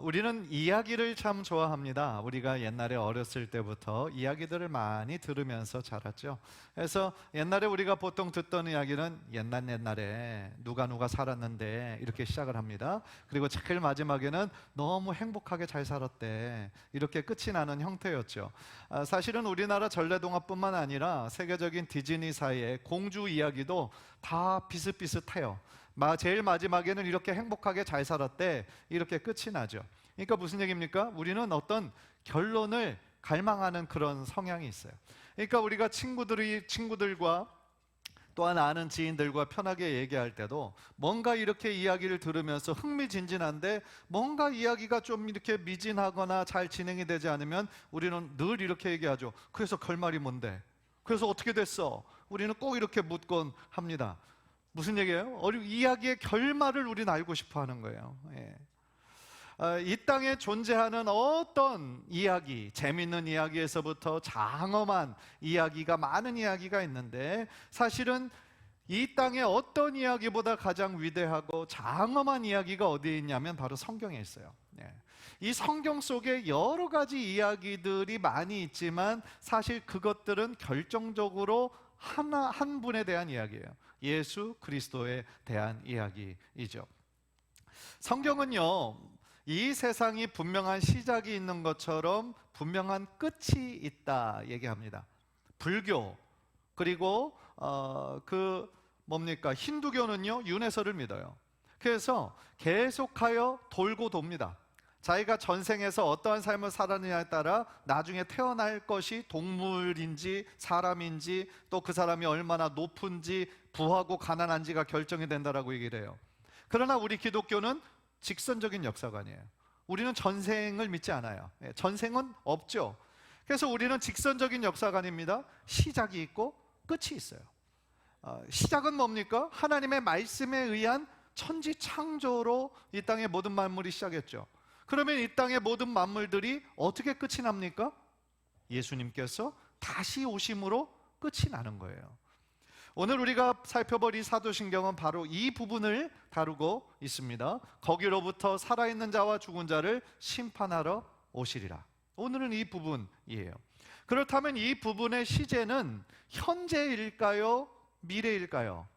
우리는 이야기를 참 좋아합니다. 우리가 옛날에 어렸을 때부터 이야기들을 많이 들으면서 자랐죠. 그래서 옛날에 우리가 보통 듣던 이야기는 옛날에 누가 살았는데 이렇게 시작을 합니다. 그리고 제일 마지막에는 너무 행복하게 잘 살았대, 이렇게 끝이 나는 형태였죠. 사실은 우리나라 전래동화뿐만 아니라 세계적인 디즈니사의 공주 이야기도 다 비슷비슷해요. 제일 마지막에는 이렇게 행복하게 잘 살았대, 이렇게 끝이 나죠. 그러니까 무슨 얘기입니까? 우리는 어떤 결론을 갈망하는 그런 성향이 있어요. 그러니까 우리가 친구들과 또한 아는 지인들과 편하게 얘기할 때도 뭔가 이렇게 이야기를 들으면서 흥미진진한데 뭔가 이야기가 좀 이렇게 미진하거나 잘 진행이 되지 않으면 우리는 늘 이렇게 얘기하죠. 그래서 결말이 뭔데? 그래서 어떻게 됐어? 우리는 꼭 이렇게 묻곤 합니다. 무슨 얘기예요? 이야기의 결말을 우리는 알고 싶어 하는 거예요. 이 땅에 존재하는 어떤 이야기, 재밌는 이야기에서부터 장엄한 이야기가, 많은 이야기가 있는데 사실은 이 땅의 어떤 이야기보다 가장 위대하고 장엄한 이야기가 어디에 있냐면 바로 성경에 있어요. 이 성경 속에 여러 가지 이야기들이 많이 있지만 사실 그것들은 결정적으로 한 분에 대한 이야기예요. 예수 그리스도에 대한 이야기이죠. 성경은요, 이 세상이 분명한 시작이 있는 것처럼 분명한 끝이 있다 얘기합니다. 불교, 그리고 힌두교는요, 윤회설을 믿어요. 그래서 계속하여 돌고 돕니다. 자기가 전생에서 어떠한 삶을 살았느냐에 따라 나중에 태어날 것이 동물인지 사람인지, 또 그 사람이 얼마나 높은지, 부하고 가난한지가 결정이 된다라고 얘기를 해요. 그러나 우리 기독교는 직선적인 역사관이에요. 우리는 전생을 믿지 않아요. 전생은 없죠. 그래서 우리는 직선적인 역사관입니다. 시작이 있고 끝이 있어요. 시작은 뭡니까? 하나님의 말씀에 의한 천지 창조로 이 땅의 모든 만물이 시작했죠. 그러면 이 땅의 모든 만물들이 어떻게 끝이 납니까? 예수님께서 다시 오심으로 끝이 나는 거예요. 오늘 우리가 살펴볼 이 사도신경은 바로 이 부분을 다루고 있습니다. 거기로부터 살아있는 자와 죽은 자를 심판하러 오시리라. 오늘은 이 부분이에요. 그렇다면 이 부분의 시제는 현재일까요? 미래일까요?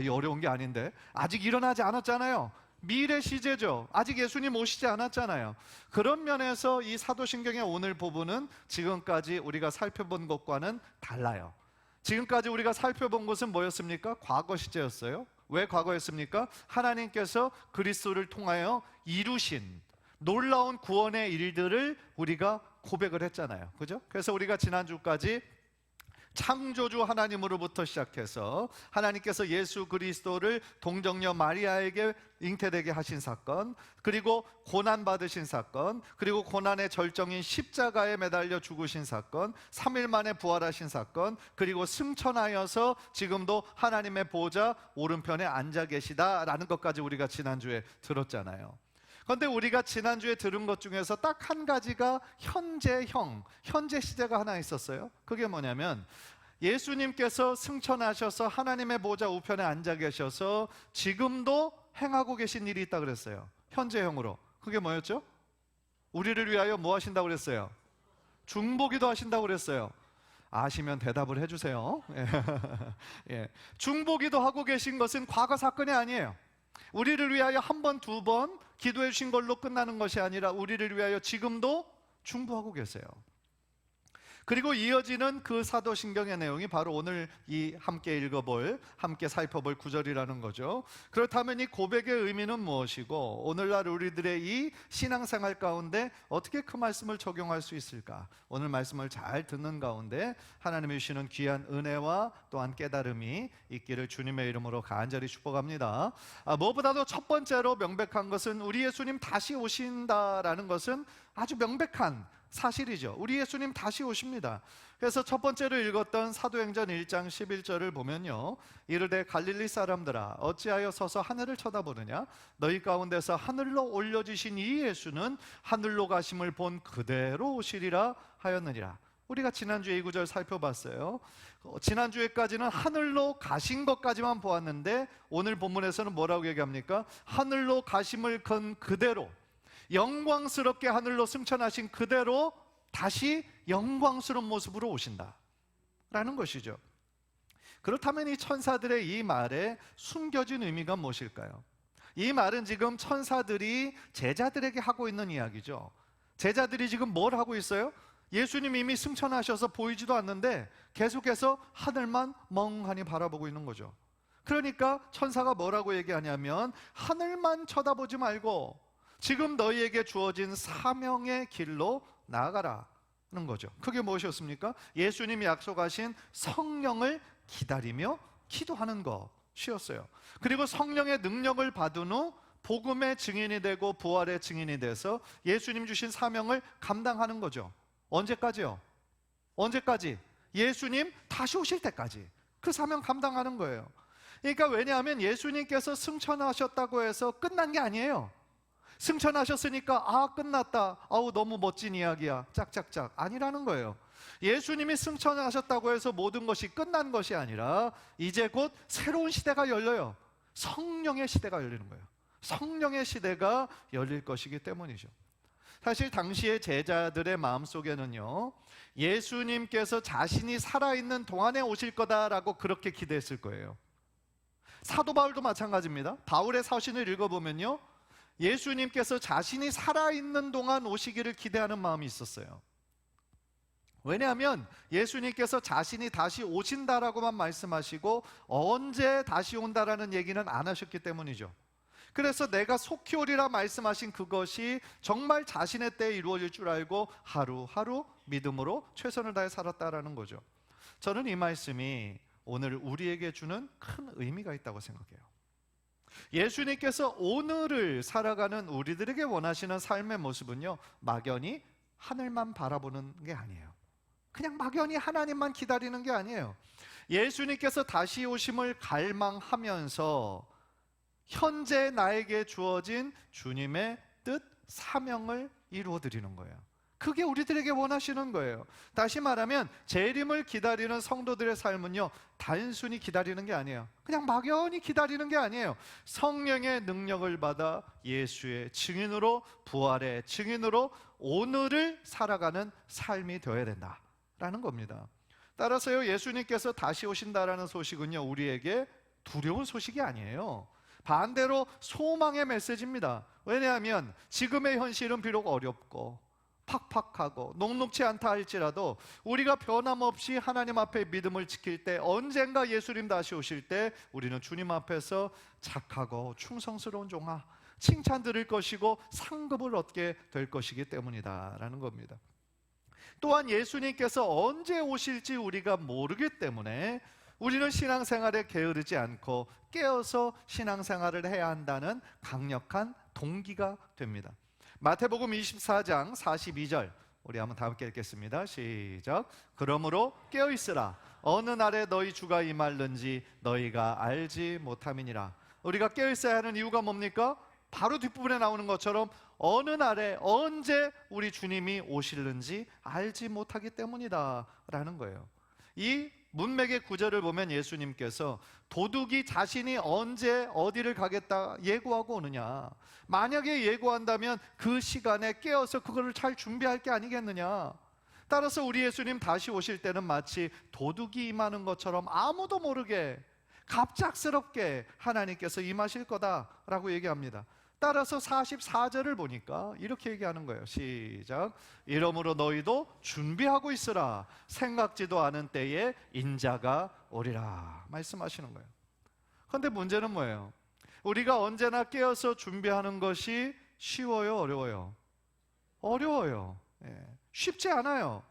이 어려운 게 아닌데, 아직 일어나지 않았잖아요. 미래 시제죠. 아직 예수님 오시지 않았잖아요. 그런 면에서 이 사도신경의 오늘 부분은 지금까지 우리가 살펴본 것과는 달라요. 지금까지 우리가 살펴본 것은 뭐였습니까? 과거 시제였어요. 왜 과거였습니까? 하나님께서 그리스도를 통하여 이루신 놀라운 구원의 일들을 우리가 고백을 했잖아요. 그죠? 그래서 우리가 지난주까지 창조주 하나님으로부터 시작해서 하나님께서 예수 그리스도를 동정녀 마리아에게 잉태되게 하신 사건, 그리고 고난받으신 사건, 그리고 고난의 절정인 십자가에 매달려 죽으신 사건, 3일 만에 부활하신 사건, 그리고 승천하여서 지금도 하나님의 보좌 오른편에 앉아 계시다라는 것까지 우리가 지난주에 들었잖아요. 그런데 우리가 지난주에 들은 것 중에서 딱 한 가지가 현재 시제가 하나 있었어요. 그게 뭐냐면 예수님께서 승천하셔서 하나님의 보좌 우편에 앉아 계셔서 지금도 행하고 계신 일이 있다 그랬어요. 현재형으로. 그게 뭐였죠? 우리를 위하여 뭐 하신다고 그랬어요? 중보기도 하신다고 그랬어요. 아시면 대답을 해주세요. 예. 중보기도 하고 계신 것은 과거 사건이 아니에요. 우리를 위하여 한 번, 두 번 기도해 주신 걸로 끝나는 것이 아니라 우리를 위하여 지금도 중보하고 계세요. 그리고 이어지는 그 사도신경의 내용이 바로 오늘 함께 살펴볼 구절이라는 거죠. 그렇다면 이 고백의 의미는 무엇이고 오늘날 우리들의 이 신앙생활 가운데 어떻게 그 말씀을 적용할 수 있을까? 오늘 말씀을 잘 듣는 가운데 하나님이 주시는 귀한 은혜와 또한 깨달음이 있기를 주님의 이름으로 간절히 축복합니다. 무엇보다도 첫 번째로 명백한 것은 우리 예수님 다시 오신다라는 것은 아주 명백한 사실이죠. 우리 예수님 다시 오십니다. 그래서 첫 번째로 읽었던 사도행전 1장 11절을 보면요, 이르되 갈릴리 사람들아 어찌하여 서서 하늘을 쳐다보느냐? 너희 가운데서 하늘로 올려지신 이 예수는 하늘로 가심을 본 그대로 오시리라 하였느니라. 우리가 지난주에 이 구절 살펴봤어요. 지난주에까지는 하늘로 가신 것까지만 보았는데 오늘 본문에서는 뭐라고 얘기합니까? 하늘로 가심을 건 그대로, 영광스럽게 하늘로 승천하신 그대로 다시 영광스러운 모습으로 오신다 라는 것이죠. 그렇다면 이 천사들의 이 말에 숨겨진 의미가 무엇일까요? 이 말은 지금 천사들이 제자들에게 하고 있는 이야기죠. 제자들이 지금 뭘 하고 있어요? 예수님 이미 승천하셔서 보이지도 않는데 계속해서 하늘만 멍하니 바라보고 있는 거죠. 그러니까 천사가 뭐라고 얘기하냐면 하늘만 쳐다보지 말고 지금 너희에게 주어진 사명의 길로 나아가라는 거죠. 그게 무엇이었습니까? 예수님이 약속하신 성령을 기다리며 기도하는 것이었어요. 그리고 성령의 능력을 받은 후 복음의 증인이 되고 부활의 증인이 돼서 예수님 주신 사명을 감당하는 거죠. 언제까지요? 언제까지? 예수님 다시 오실 때까지 그 사명 감당하는 거예요. 그러니까 왜냐하면 예수님께서 승천하셨다고 해서 끝난 게 아니에요. 승천하셨으니까 끝났다, 너무 멋진 이야기야, 짝짝짝, 아니라는 거예요. 예수님이 승천하셨다고 해서 모든 것이 끝난 것이 아니라 이제 곧 새로운 시대가 열려요. 성령의 시대가 열리는 거예요. 성령의 시대가 열릴 것이기 때문이죠. 사실 당시의 제자들의 마음속에는요, 예수님께서 자신이 살아있는 동안에 오실 거다라고 그렇게 기대했을 거예요. 사도 바울도 마찬가지입니다. 바울의 서신을 읽어보면요, 예수님께서 자신이 살아있는 동안 오시기를 기대하는 마음이 있었어요. 왜냐하면 예수님께서 자신이 다시 오신다라고만 말씀하시고 언제 다시 온다라는 얘기는 안 하셨기 때문이죠. 그래서 내가 속히 오리라 말씀하신 그것이 정말 자신의 때에 이루어질 줄 알고 하루하루 믿음으로 최선을 다해 살았다라는 거죠. 저는 이 말씀이 오늘 우리에게 주는 큰 의미가 있다고 생각해요. 예수님께서 오늘을 살아가는 우리들에게 원하시는 삶의 모습은요, 막연히 하늘만 바라보는 게 아니에요. 그냥 막연히 하나님만 기다리는 게 아니에요. 예수님께서 다시 오심을 갈망하면서 현재 나에게 주어진 주님의 뜻, 사명을 이루어드리는 거예요. 그게 우리들에게 원하시는 거예요. 다시 말하면 재림을 기다리는 성도들의 삶은요, 단순히 기다리는 게 아니에요. 그냥 막연히 기다리는 게 아니에요. 성령의 능력을 받아 예수의 증인으로, 부활의 증인으로 오늘을 살아가는 삶이 되어야 된다라는 겁니다. 따라서요, 예수님께서 다시 오신다라는 소식은요, 우리에게 두려운 소식이 아니에요. 반대로 소망의 메시지입니다. 왜냐하면 지금의 현실은 비록 어렵고 팍팍하고 녹록지 않다 할지라도 우리가 변함없이 하나님 앞에 믿음을 지킬 때, 언젠가 예수님 다시 오실 때 우리는 주님 앞에서 착하고 충성스러운 종아, 칭찬 들을 것이고 상급을 얻게 될 것이기 때문이다 라는 겁니다. 또한 예수님께서 언제 오실지 우리가 모르기 때문에 우리는 신앙생활에 게으르지 않고 깨어서 신앙생활을 해야 한다는 강력한 동기가 됩니다. 마태복음 24장 42절 우리 한번 다 함께 읽겠습니다. 시작. 그러므로 깨어있으라. 어느 날에 너희 주가 임할는지 너희가 알지 못함이니라. 우리가 깨어있어야 하는 이유가 뭡니까? 바로 뒷부분에 나오는 것처럼 어느 날에 언제 우리 주님이 오실는지 알지 못하기 때문이다 라는 거예요. 이 문맥의 구절을 보면 예수님께서 도둑이 자신이 언제 어디를 가겠다 예고하고 오느냐, 만약에 예고한다면 그 시간에 깨어서 그거를 잘 준비할 게 아니겠느냐. 따라서 우리 예수님 다시 오실 때는 마치 도둑이 임하는 것처럼 아무도 모르게 갑작스럽게 하나님께서 임하실 거다라고 얘기합니다. 따라서 44절을 보니까 이렇게 얘기하는 거예요. 시작. 이러므로 너희도 준비하고 있으라. 생각지도 않은 때에 인자가 오리라 말씀하시는 거예요. 그런데 문제는 뭐예요? 우리가 언제나 깨어서 준비하는 것이 쉬워요, 어려워요? 어려워요. 쉽지 않아요.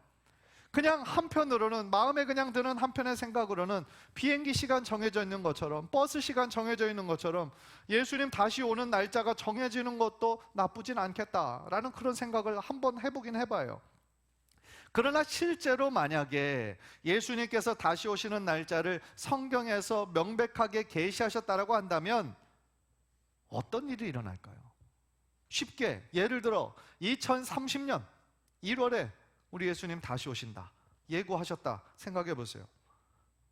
그냥 한편으로는, 마음에 그냥 드는 한편의 생각으로는 비행기 시간 정해져 있는 것처럼, 버스 시간 정해져 있는 것처럼 예수님 다시 오는 날짜가 정해지는 것도 나쁘진 않겠다라는 그런 생각을 한번 해보긴 해봐요. 그러나 실제로 만약에 예수님께서 다시 오시는 날짜를 성경에서 명백하게 계시하셨다라고 한다면 어떤 일이 일어날까요? 쉽게 예를 들어 2030년 1월에 우리 예수님 다시 오신다. 예고하셨다 생각해 보세요.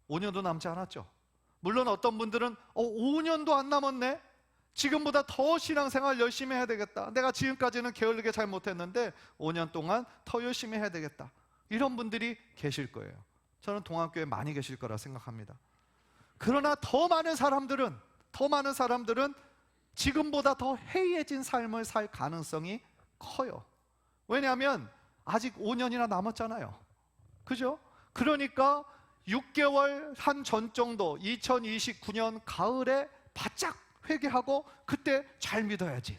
5년도 남지 않았죠. 물론 어떤 분들은 5년도 안 남았네, 지금보다 더 신앙생활 열심히 해야 되겠다, 내가 지금까지는 게을르게 잘 못했는데 5년 동안 더 열심히 해야 되겠다, 이런 분들이 계실 거예요. 저는 동안교회 많이 계실 거라 생각합니다. 그러나 더 많은 사람들은 지금보다 더 해이해진 삶을 살 가능성이 커요. 왜냐하면 아직 5년이나 남았잖아요. 그죠? 그러니까 6개월 한 전 정도 2029년 가을에 바짝 회개하고 그때 잘 믿어야지,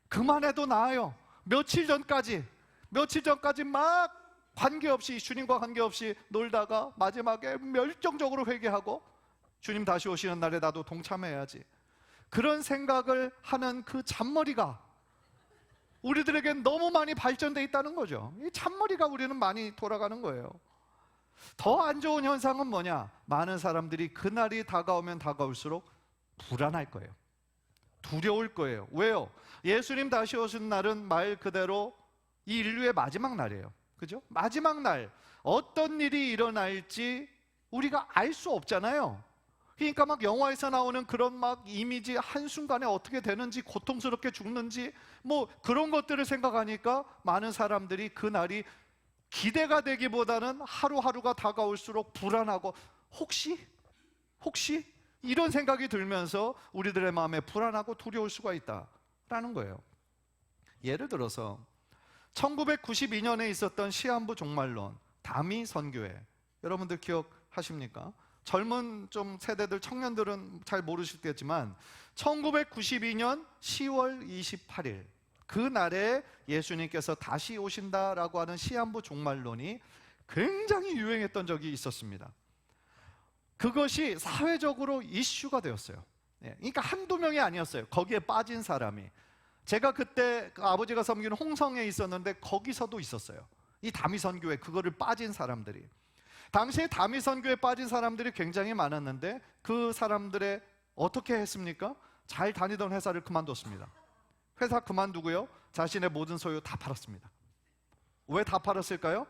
그만해도 나아요. 며칠 전까지 막 관계없이, 주님과 관계없이 놀다가 마지막에 멸종적으로 회개하고 주님 다시 오시는 날에 나도 동참해야지, 그런 생각을 하는 그 잔머리가 우리들에겐 너무 많이 발전돼 있다는 거죠. 이 잔머리가 우리는 많이 돌아가는 거예요. 더 안 좋은 현상은 뭐냐? 많은 사람들이 그날이 다가오면 다가올수록 불안할 거예요. 두려울 거예요. 왜요? 예수님 다시 오신 날은 말 그대로 이 인류의 마지막 날이에요. 그죠? 마지막 날 어떤 일이 일어날지 우리가 알 수 없잖아요. 그러니까 막 영화에서 나오는 그런 막 이미지, 한순간에 어떻게 되는지, 고통스럽게 죽는지 뭐 그런 것들을 생각하니까 많은 사람들이 그 날이 기대가 되기보다는 하루하루가 다가올수록 불안하고 혹시 이런 생각이 들면서 우리들의 마음에 불안하고 두려울 수가 있다라는 거예요. 예를 들어서 1992년에 있었던 시한부 종말론 다미 선교회, 여러분들 기억하십니까? 젊은 좀 세대들, 청년들은 잘 모르시겠지만 1992년 10월 28일 그날에 예수님께서 다시 오신다라고 하는 시한부 종말론이 굉장히 유행했던 적이 있었습니다. 그것이 사회적으로 이슈가 되었어요. 그러니까 한두 명이 아니었어요. 거기에 빠진 사람이. 제가 그때 아버지가 섬기는 홍성에 있었는데 거기서도 있었어요. 이 다미선교회, 그거를 빠진 사람들이. 당시에 다미선교회에 빠진 사람들이 굉장히 많았는데 그 사람들의 어떻게 했습니까? 잘 다니던 회사를 그만뒀습니다. 회사 그만두고요, 자신의 모든 소유 다 팔았습니다. 왜 다 팔았을까요?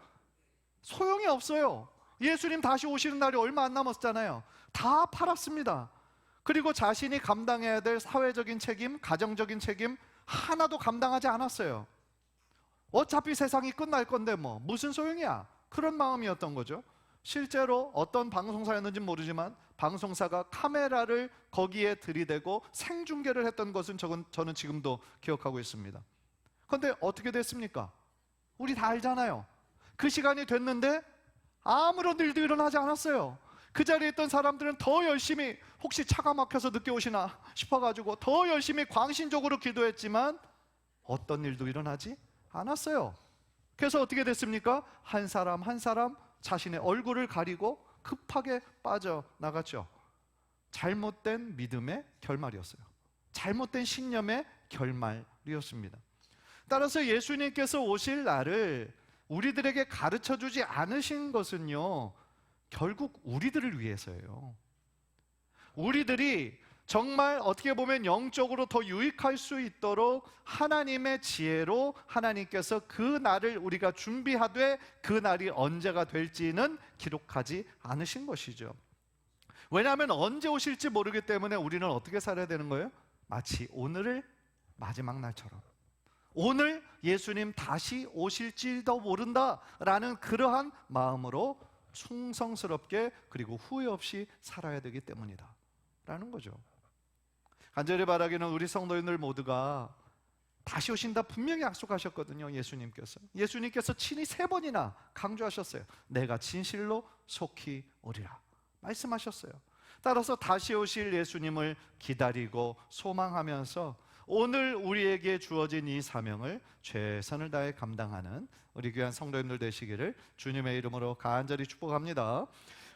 소용이 없어요. 예수님 다시 오시는 날이 얼마 안 남았잖아요. 다 팔았습니다. 그리고 자신이 감당해야 될 사회적인 책임, 가정적인 책임 하나도 감당하지 않았어요. 어차피 세상이 끝날 건데 뭐 무슨 소용이야, 그런 마음이었던 거죠. 실제로 어떤 방송사였는지 모르지만 방송사가 카메라를 거기에 들이대고 생중계를 했던 것은 저는 지금도 기억하고 있습니다. 그런데 어떻게 됐습니까? 우리 다 알잖아요. 그 시간이 됐는데 아무런 일도 일어나지 않았어요. 그 자리에 있던 사람들은 더 열심히, 혹시 차가 막혀서 늦게 오시나 싶어가지고 더 열심히 광신적으로 기도했지만 어떤 일도 일어나지 않았어요. 그래서 어떻게 됐습니까? 한 사람 한 사람 자신의 얼굴을 가리고 급하게 빠져나갔죠. 잘못된 믿음의 결말이었어요. 잘못된 신념의 결말이었습니다. 따라서 예수님께서 오실 날을 우리들에게 가르쳐주지 않으신 것은요, 결국 우리들을 위해서예요. 우리들이 정말 어떻게 보면 영적으로 더 유익할 수 있도록 하나님의 지혜로 하나님께서 그 날을 우리가 준비하되 그 날이 언제가 될지는 기록하지 않으신 것이죠. 왜냐하면 언제 오실지 모르기 때문에 우리는 어떻게 살아야 되는 거예요? 마치 오늘을 마지막 날처럼, 오늘 예수님 다시 오실지도 모른다라는 그러한 마음으로 충성스럽게 그리고 후회 없이 살아야 되기 때문이다 라는 거죠. 간절히 바라기는 우리 성도인들 모두가 다시 오신다 분명히 약속하셨거든요. 예수님께서 친히 3번이나 강조하셨어요. 내가 진실로 속히 오리라 말씀하셨어요. 따라서 다시 오실 예수님을 기다리고 소망하면서 오늘 우리에게 주어진 이 사명을 최선을 다해 감당하는 우리 귀한 성도님들 되시기를 주님의 이름으로 간절히 축복합니다.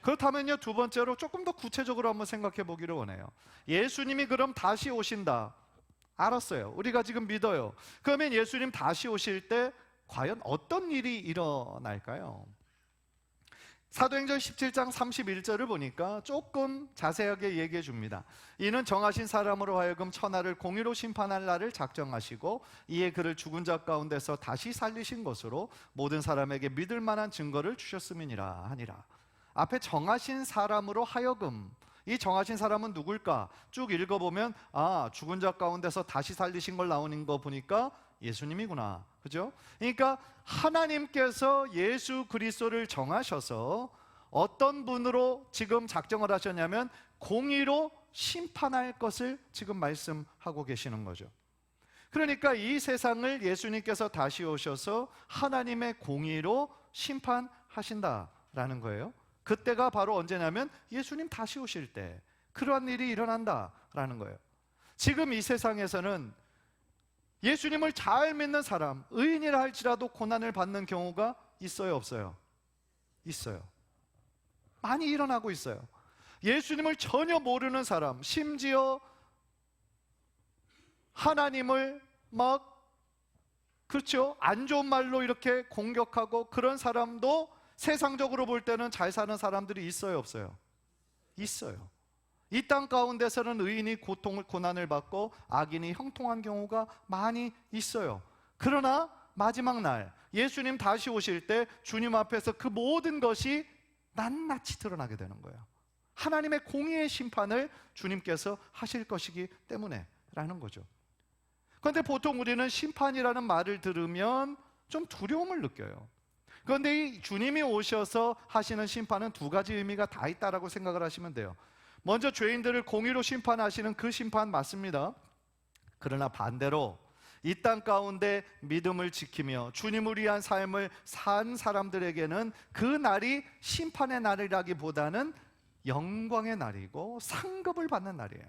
그렇다면요, 두 번째로 조금 더 구체적으로 한번 생각해 보기를 원해요. 예수님이 그럼 다시 오신다, 알았어요. 우리가 지금 믿어요. 그러면 예수님 다시 오실 때 과연 어떤 일이 일어날까요? 사도행전 17장 31절을 보니까 조금 자세하게 얘기해 줍니다. 이는 정하신 사람으로 하여금 천하를 공의로 심판할 날을 작정하시고 이에 그를 죽은 자 가운데서 다시 살리신 것으로 모든 사람에게 믿을 만한 증거를 주셨음이니라 하니라. 앞에 정하신 사람으로 하여금, 이 정하신 사람은 누굴까? 쭉 읽어보면 죽은 자 가운데서 다시 살리신 걸 나오는 거 보니까 예수님이구나. 그죠? 그러니까 하나님께서 예수 그리스도를 정하셔서 어떤 분으로 지금 작정을 하셨냐면 공의로 심판할 것을 지금 말씀하고 계시는 거죠. 그러니까 이 세상을 예수님께서 다시 오셔서 하나님의 공의로 심판하신다라는 거예요. 그때가 바로 언제냐면 예수님 다시 오실 때 그러한 일이 일어난다라는 거예요. 지금 이 세상에서는 예수님을 잘 믿는 사람, 의인이라 할지라도 고난을 받는 경우가 있어요, 없어요? 있어요. 많이 일어나고 있어요. 예수님을 전혀 모르는 사람, 심지어 하나님을 그렇죠? 안 좋은 말로 이렇게 공격하고 그런 사람도 세상적으로 볼 때는 잘 사는 사람들이 있어요, 없어요? 있어요. 이 땅 가운데서는 의인이 고난을 받고 악인이 형통한 경우가 많이 있어요. 그러나 마지막 날 예수님 다시 오실 때 주님 앞에서 그 모든 것이 낱낱이 드러나게 되는 거예요. 하나님의 공의의 심판을 주님께서 하실 것이기 때문에 라는 거죠. 그런데 보통 우리는 심판이라는 말을 들으면 좀 두려움을 느껴요. 그런데 이 주님이 오셔서 하시는 심판은 두 가지 의미가 다 있다라고 생각을 하시면 돼요. 먼저 죄인들을 공의로 심판하시는 그 심판 맞습니다. 그러나 반대로 이 땅 가운데 믿음을 지키며 주님을 위한 삶을 산 사람들에게는 그 날이 심판의 날이라기보다는 영광의 날이고 상급을 받는 날이에요.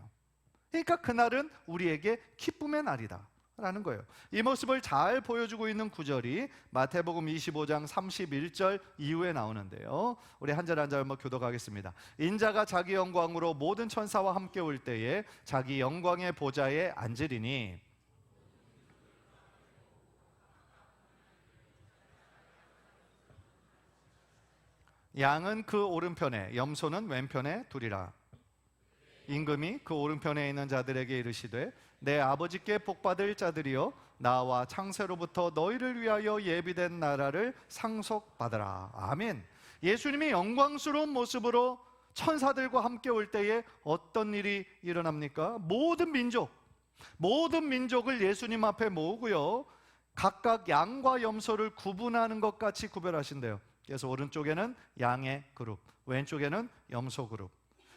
그러니까 그날은 우리에게 기쁨의 날이다 라는 거예요. 이 모습을 잘 보여주고 있는 구절이 마태복음 25장 31절 이후에 나오는데요. 우리 한 절 한 절 한번 교독하겠습니다. 인자가 자기 영광으로 모든 천사와 함께 올 때에 자기 영광의 보좌에 앉으리니 양은 그 오른편에 염소는 왼편에 두리라. 임금이 그 오른편에 있는 자들에게 이르시되 내 아버지께 복받을 자들이여 나와 창세로부터 너희를 위하여 예비된 나라를 상속받으라. 아멘. 예수님이 영광스러운 모습으로 천사들과 함께 올 때에 어떤 일이 일어납니까? 모든 민족을 예수님 앞에 모으고요, 각각 양과 염소를 구분하는 것 같이 구별하신대요. 그래서 오른쪽에는 양의 그룹, 왼쪽에는 염소 그룹,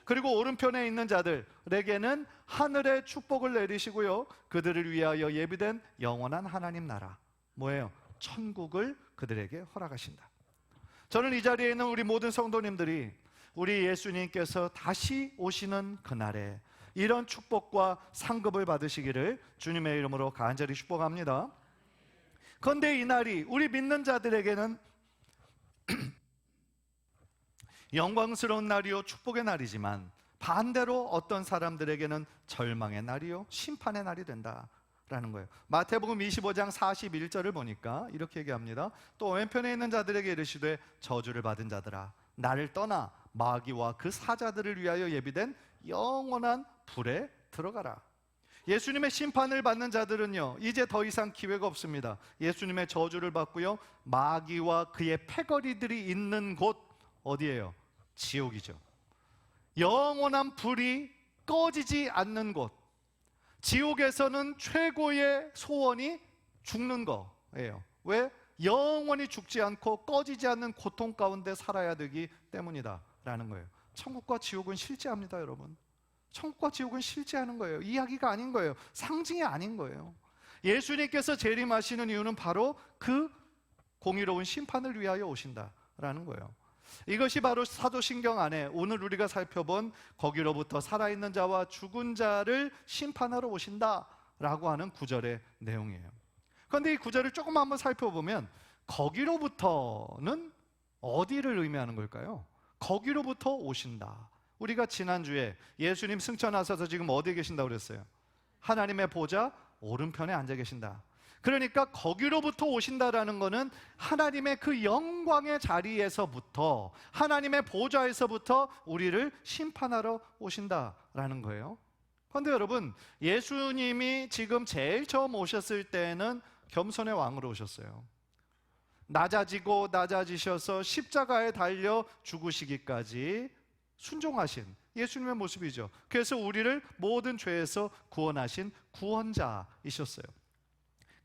그리고 오른편에 있는 자들에게는 하늘의 축복을 내리시고요, 그들을 위하여 예비된 영원한 하나님 나라, 뭐예요? 천국을 그들에게 허락하신다. 저는 이 자리에 있는 우리 모든 성도님들이 우리 예수님께서 다시 오시는 그날에 이런 축복과 상급을 받으시기를 주님의 이름으로 간절히 축복합니다. 그런데 이 날이 우리 믿는 자들에게는 영광스러운 날이요 축복의 날이지만 반대로 어떤 사람들에게는 절망의 날이요 심판의 날이 된다라는 거예요. 마태복음 25장 41절을 보니까 이렇게 얘기합니다. 또 왼편에 있는 자들에게 이르시되 저주를 받은 자들아 나를 떠나 마귀와 그 사자들을 위하여 예비된 영원한 불에 들어가라. 예수님의 심판을 받는 자들은요 이제 더 이상 기회가 없습니다. 예수님의 저주를 받고요, 마귀와 그의 패거리들이 있는 곳 어디예요? 지옥이죠. 영원한 불이 꺼지지 않는 곳. 지옥에서는 최고의 소원이 죽는 거예요. 왜? 영원히 죽지 않고 꺼지지 않는 고통 가운데 살아야 되기 때문이다 라는 거예요. 천국과 지옥은 실제합니다, 여러분. 천국과 지옥은 실제하는 거예요. 이야기가 아닌 거예요. 상징이 아닌 거예요. 예수님께서 재림하시는 이유는 바로 그 공의로운 심판을 위하여 오신다라는 거예요. 이것이 바로 사도신경 안에 오늘 우리가 살펴본 거기로부터 살아있는 자와 죽은 자를 심판하러 오신다라고 하는 구절의 내용이에요. 그런데 이 구절을 조금 한번 살펴보면 거기로부터는 어디를 의미하는 걸까요? 거기로부터 오신다. 우리가 지난주에 예수님 승천하셔서 지금 어디에 계신다고 그랬어요? 하나님의 보좌 오른편에 앉아 계신다. 그러니까 거기로부터 오신다라는 것은 하나님의 그 영광의 자리에서부터, 하나님의 보좌에서부터 우리를 심판하러 오신다라는 거예요. 그런데 여러분, 예수님이 지금 제일 처음 오셨을 때는 겸손의 왕으로 오셨어요. 낮아지고 낮아지셔서 십자가에 달려 죽으시기까지 순종하신 예수님의 모습이죠. 그래서 우리를 모든 죄에서 구원하신 구원자이셨어요.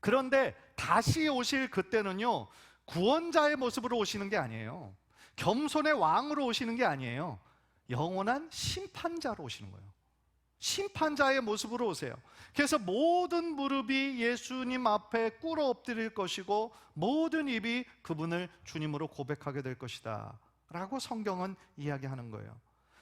그런데 다시 오실 그때는요, 구원자의 모습으로 오시는 게 아니에요. 겸손의 왕으로 오시는 게 아니에요. 영원한 심판자로 오시는 거예요. 심판자의 모습으로 오세요. 그래서 모든 무릎이 예수님 앞에 꿇어 엎드릴 것이고 모든 입이 그분을 주님으로 고백하게 될 것이다 라고 성경은 이야기하는 거예요.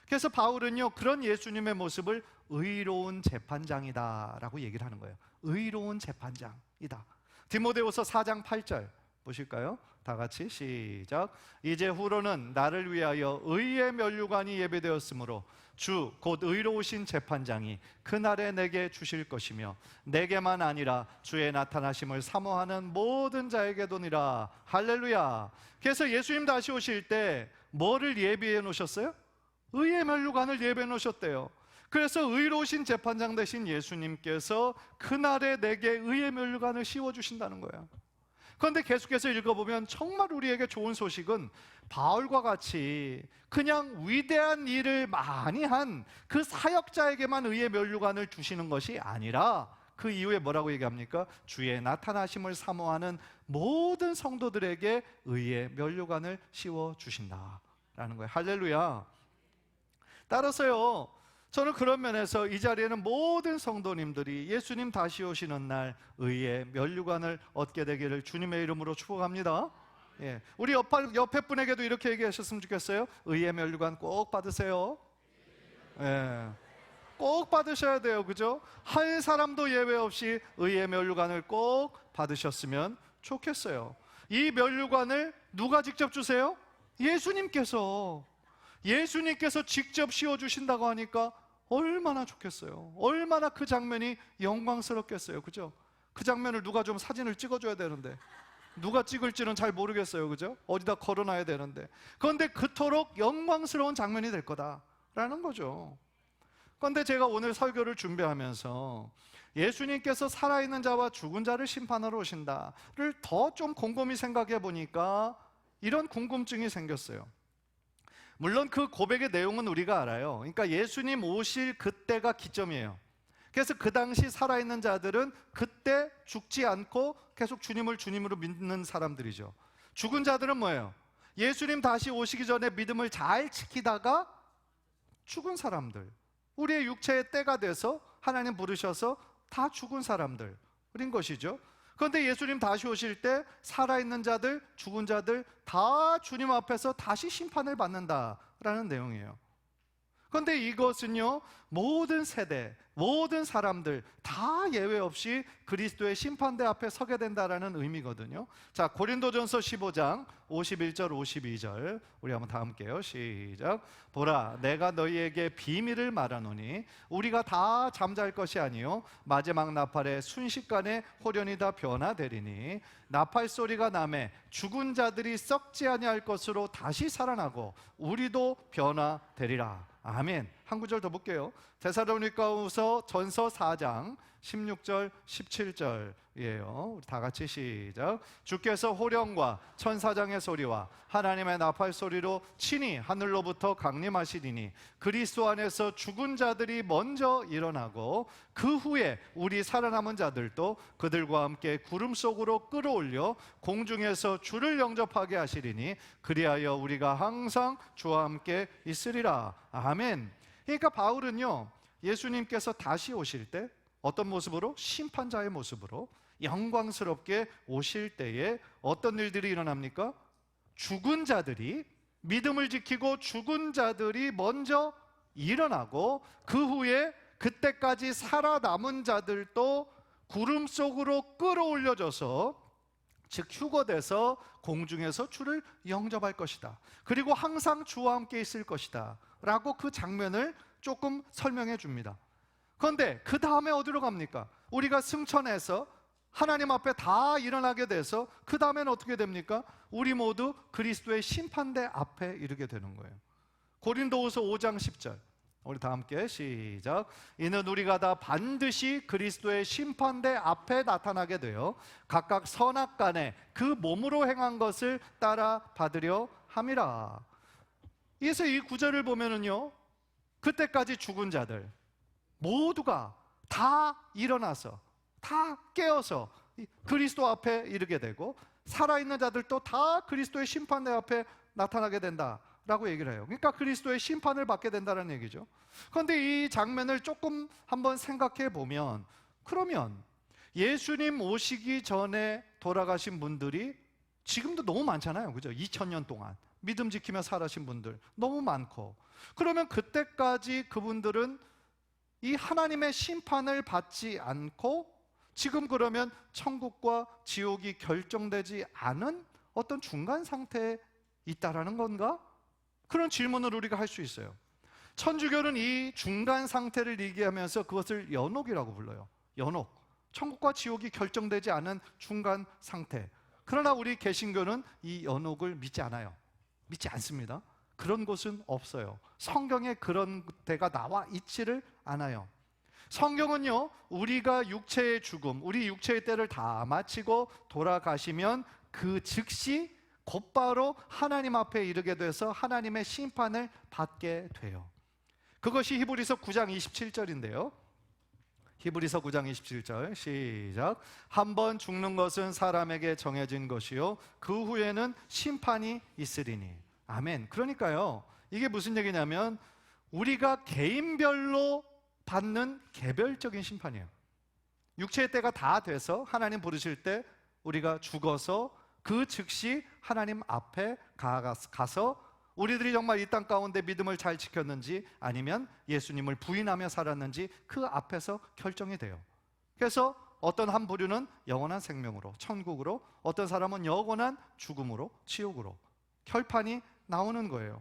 그래서 바울은요, 그런 예수님의 모습을 의로운 재판장이다 라고 얘기를 하는 거예요. 의로운 재판장이다. 디모데후서 4장 8절 보실까요? 다 같이 시작. 이제 후로는 나를 위하여 의의 면류관이 예배되었으므로 주 곧 의로우신 재판장이 그날에 내게 주실 것이며 내게만 아니라 주의 나타나심을 사모하는 모든 자에게도니라. 할렐루야. 그래서 예수님 다시 오실 때 뭐를 예비해 놓으셨어요? 의의 면류관을 예비해 놓으셨대요. 그래서 의로우신 재판장 되신 예수님께서 그날에 내게 의의 면류관을 씌워주신다는 거예요. 그런데 계속해서 읽어보면 정말 우리에게 좋은 소식은 바울과 같이 그냥 위대한 일을 많이 한 그 사역자에게만 의의 면류관을 주시는 것이 아니라 그 이후에 뭐라고 얘기합니까? 주의 나타나심을 사모하는 모든 성도들에게 의의 면류관을 씌워주신다라는 거예요. 할렐루야. 따라서요, 저는 그런 면에서 이 자리에는 모든 성도님들이 예수님 다시 오시는 날 의의 면류관을 얻게 되기를 주님의 이름으로 축복합니다. 예, 우리 옆에 분에게도 이렇게 얘기하셨으면 좋겠어요. 의의 면류관 꼭 받으세요. 예, 꼭 받으셔야 돼요. 그죠? 한 사람도 예외 없이 의의 면류관을 꼭 받으셨으면 좋겠어요. 이 면류관을 누가 직접 주세요? 예수님께서 직접 씌워주신다고 하니까 얼마나 좋겠어요. 얼마나 그 장면이 영광스럽겠어요. 그죠? 그 장면을 누가 좀 사진을 찍어줘야 되는데 누가 찍을지는 잘 모르겠어요. 그죠? 어디다 걸어놔야 되는데, 그런데 그토록 영광스러운 장면이 될 거다라는 거죠. 그런데 제가 오늘 설교를 준비하면서 예수님께서 살아있는 자와 죽은 자를 심판하러 오신다를 더 좀 곰곰이 생각해 보니까 이런 궁금증이 생겼어요. 물론 그 고백의 내용은 우리가 알아요. 그러니까 예수님 오실 그때가 기점이에요. 그래서 그 당시 살아있는 자들은 그때 죽지 않고 계속 주님을 주님으로 믿는 사람들이죠. 죽은 자들은 뭐예요? 예수님 다시 오시기 전에 믿음을 잘 지키다가 죽은 사람들, 우리의 육체의 때가 돼서 하나님 부르셔서 다 죽은 사람들인 것이죠. 그런데 예수님 다시 오실 때 살아있는 자들, 죽은 자들 다 주님 앞에서 다시 심판을 받는다라는 내용이에요. 그런데 이것은요, 모든 세대, 모든 사람들 다 예외 없이 그리스도의 심판대 앞에 서게 된다라는 의미거든요. 자, 고린도전서 15장 51절 52절 우리 한번 다 함께요. 시작. 보라, 내가 너희에게 비밀을 말하노니 우리가 다 잠잘 것이 아니요 마지막 나팔에 순식간에 호련히 다 변화되리니 나팔 소리가 나매 죽은 자들이 썩지 아니할 것으로 다시 살아나고 우리도 변화되리라. 아멘. 한 구절 더 볼게요. 데살로니가후서 전서 4장 16절 17절이에요. 우리 다 같이 시작. 주께서 호령과 천사장의 소리와 하나님의 나팔 소리로 친히 하늘로부터 강림하시리니 그리스도 안에서 죽은 자들이 먼저 일어나고 그 후에 우리 살아남은 자들도 그들과 함께 구름 속으로 끌어올려 공중에서 주를 영접하게 하시리니 그리하여 우리가 항상 주와 함께 있으리라. 아멘. 그러니까 바울은요, 예수님께서 다시 오실 때 어떤 모습으로? 심판자의 모습으로 영광스럽게 오실 때에 어떤 일들이 일어납니까? 죽은 자들이, 믿음을 지키고 죽은 자들이 먼저 일어나고 그 후에 그때까지 살아남은 자들도 구름 속으로 끌어올려져서, 즉 휴거돼서 공중에서 주를 영접할 것이다. 그리고 항상 주와 함께 있을 것이다 라고 그 장면을 조금 설명해 줍니다. 그런데 그 다음에 어디로 갑니까? 우리가 승천해서 하나님 앞에 다 일어나게 돼서 그 다음엔 어떻게 됩니까? 우리 모두 그리스도의 심판대 앞에 이르게 되는 거예요. 고린도후서 5장 10절, 우리 다 함께 시작. 이는 우리가 다 반드시 그리스도의 심판대 앞에 나타나게 되어 각각 선악간에 그 몸으로 행한 것을 따라 받으려 함이라. 그래서 이 구절을 보면은요, 그때까지 죽은 자들 모두가 다 일어나서 다 깨어서 그리스도 앞에 이르게 되고, 살아있는 자들도 다 그리스도의 심판대 앞에 나타나게 된다라고 얘기를 해요. 그러니까 그리스도의 심판을 받게 된다는 얘기죠. 그런데 이 장면을 조금 한번 생각해 보면, 그러면 예수님 오시기 전에 돌아가신 분들이 지금도 너무 많잖아요, 그죠? 2000년 동안 믿음 지키며 살아신 분들 너무 많고, 그러면 그때까지 그분들은 이 하나님의 심판을 받지 않고 지금 그러면 천국과 지옥이 결정되지 않은 어떤 중간 상태에 있다라는 건가? 그런 질문을 우리가 할 수 있어요. 천주교는 이 중간 상태를 얘기하면서 그것을 연옥이라고 불러요. 연옥. 천국과 지옥이 결정되지 않은 중간 상태. 그러나 우리 개신교는 이 연옥을 믿지 않아요. 믿지 않습니다. 그런 곳은 없어요. 성경에 그런 데가 나와 있지를 않아요. 성경은요, 우리가 육체의 죽음, 우리 육체의 때를 다 마치고 돌아가시면 그 즉시 곧바로 하나님 앞에 이르게 돼서 하나님의 심판을 받게 돼요. 그것이 히브리서 9장 27절인데요. 히브리서 9장 27절 시작. 한번 죽는 것은 사람에게 정해진 것이요 그 후에는 심판이 있으리니. 아멘. 그러니까요, 이게 무슨 얘기냐면 우리가 개인별로 받는 개별적인 심판이에요. 육체의 때가 다 돼서 하나님 부르실 때 우리가 죽어서 그 즉시 하나님 앞에 가서 우리들이 정말 이 땅 가운데 믿음을 잘 지켰는지 아니면 예수님을 부인하며 살았는지 그 앞에서 결정이 돼요. 그래서 어떤 한 부류는 영원한 생명으로 천국으로, 어떤 사람은 영원한 죽음으로 지옥으로 결판이 나오는 거예요.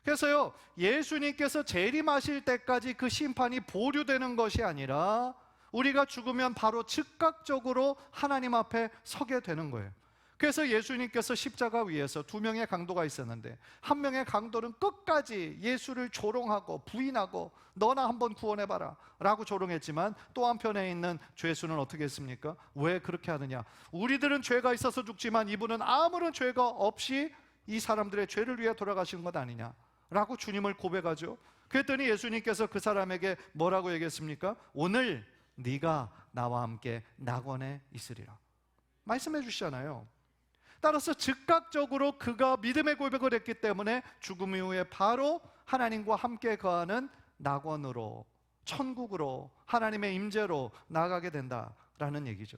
그래서요, 예수님께서 재림하실 때까지 그 심판이 보류되는 것이 아니라 우리가 죽으면 바로 즉각적으로 하나님 앞에 서게 되는 거예요. 그래서 예수님께서 십자가 위에서 두 명의 강도가 있었는데, 한 명의 강도는 끝까지 예수를 조롱하고 부인하고 너나 한번 구원해봐라 라고 조롱했지만, 또 한편에 있는 죄수는 어떻게 했습니까? 왜 그렇게 하느냐? 우리들은 죄가 있어서 죽지만 이분은 아무런 죄가 없이 이 사람들의 죄를 위해 돌아가시는 것 아니냐 라고 주님을 고백하죠. 그랬더니 예수님께서 그 사람에게 뭐라고 얘기했습니까? 오늘 네가 나와 함께 낙원에 있으리라 말씀해 주시잖아요. 따라서 즉각적으로 그가 믿음의 고백을 했기 때문에 죽음 이후에 바로 하나님과 함께 거하는 낙원으로, 천국으로, 하나님의 임재로 나아가게 된다라는 얘기죠.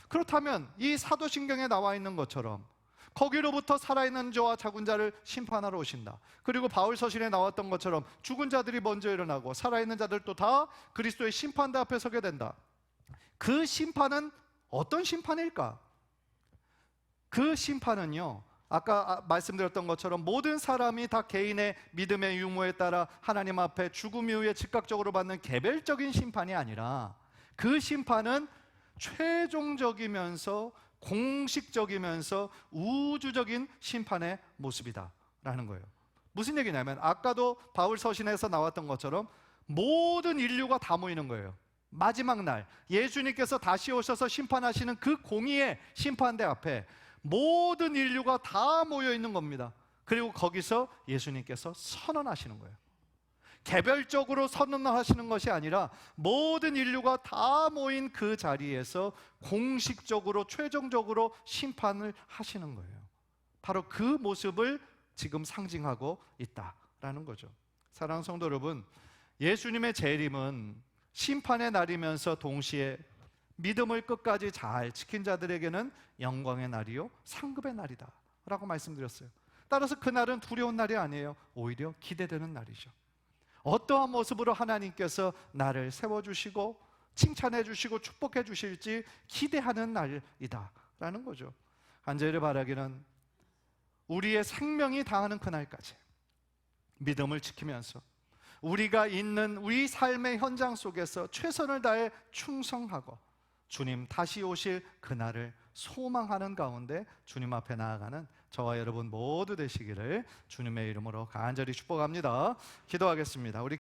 그렇다면 이 사도신경에 나와 있는 것처럼 거기로부터 살아있는 자와 죽은 자를 심판하러 오신다. 그리고 바울 서신에 나왔던 것처럼 죽은 자들이 먼저 일어나고 살아있는 자들도 다 그리스도의 심판대 앞에 서게 된다. 그 심판은 어떤 심판일까? 그 심판은요, 아까 말씀드렸던 것처럼 모든 사람이 다 개인의 믿음의 유무에 따라 하나님 앞에 죽음 이후에 즉각적으로 받는 개별적인 심판이 아니라, 그 심판은 최종적이면서 공식적이면서 우주적인 심판의 모습이다라는 거예요. 무슨 얘기냐면 아까도 바울 서신에서 나왔던 것처럼 모든 인류가 다 모이는 거예요. 마지막 날 예수님께서 다시 오셔서 심판하시는 그 공의의 심판대 앞에 모든 인류가 다 모여 있는 겁니다. 그리고 거기서 예수님께서 선언하시는 거예요. 개별적으로 선언하시는 것이 아니라 모든 인류가 다 모인 그 자리에서 공식적으로 최종적으로 심판을 하시는 거예요. 바로 그 모습을 지금 상징하고 있다라는 거죠. 사랑하는 성도 여러분, 예수님의 재림은 심판의 날이면서 동시에 믿음을 끝까지 잘 지킨 자들에게는 영광의 날이요 상급의 날이다 라고 말씀드렸어요. 따라서 그날은 두려운 날이 아니에요. 오히려 기대되는 날이죠. 어떠한 모습으로 하나님께서 나를 세워주시고 칭찬해 주시고 축복해 주실지 기대하는 날이다 라는 거죠. 간절히 바라기는 우리의 생명이 다하는 그날까지 믿음을 지키면서 우리가 있는 우리 삶의 현장 속에서 최선을 다해 충성하고 주님 다시 오실 그날을 소망하는 가운데 주님 앞에 나아가는 저와 여러분 모두 되시기를 주님의 이름으로 간절히 축복합니다. 기도하겠습니다. 우리